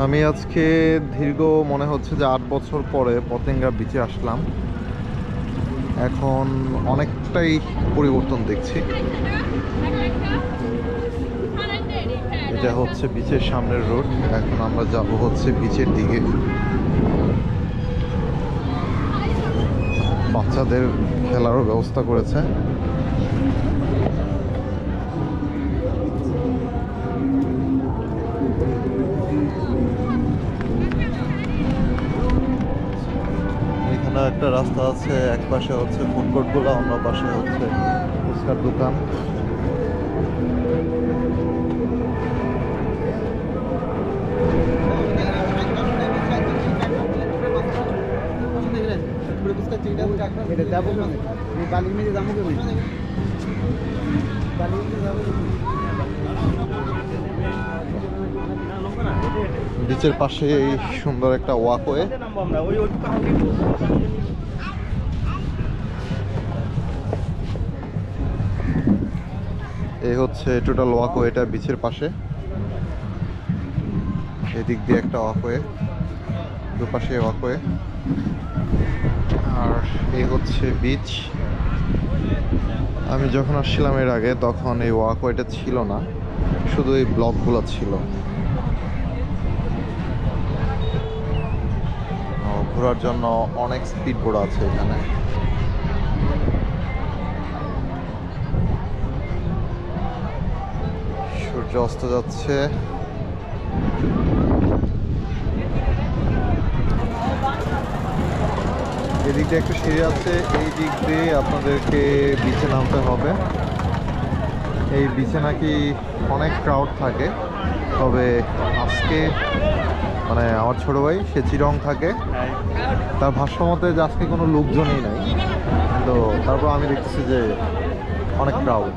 আমি আজকে দীর্ঘ মনে হচ্ছে যে 8 বছর পরে পতেঙ্গা বিচে আসলাম। এখন অনেকটাই পরিবর্তন দেখছি। এটা হচ্ছে বিচের সামনের রোড। এখন আমরা যাব হচ্ছে বিচের দিকে। বাচ্চাদের খেলারও ব্যবস্থা করেছে। এখানে একটা রাস্তা আছে, এক পাশে হচ্ছে ফুড কোর্টগুলো, অন্য পাশে হচ্ছে ফুচকার দোকান। বিচের পাশে এই সুন্দর একটা ওয়াকওয়ে। এই হচ্ছে টোটাল ওয়াকওয়ে, এটা বিচের পাশে। এদিক দিয়ে একটা ওয়াকওয়ে, দুপাশে ওয়াকওয়ে। আর এই হচ্ছে বিচ। আমি যখন আসছিলাম এর আগে তখন এই ওয়াকওয়েটা ছিল না, শুধু এই ব্লকগুলো ছিল। ঘোরার জন্য অনেক স্পিড বোর্ড আছে এখানে। সূর্য অস্ত যাচ্ছে। এদিক দিয়ে একটা সিঁড়ি আছে, এই দিক দিয়ে আপনাদেরকে বিচে নামতে হবে। এই বিচে নাকি অনেক ক্রাউড থাকে, তবে আজকে মানে আমার ছোট ভাই সে চিরং থাকে, তার ভাষ্য মতে যে আজকে কোনো লোকজনই নাই। তো তারপর আমি দেখতেছি যে অনেক ক্রাউড।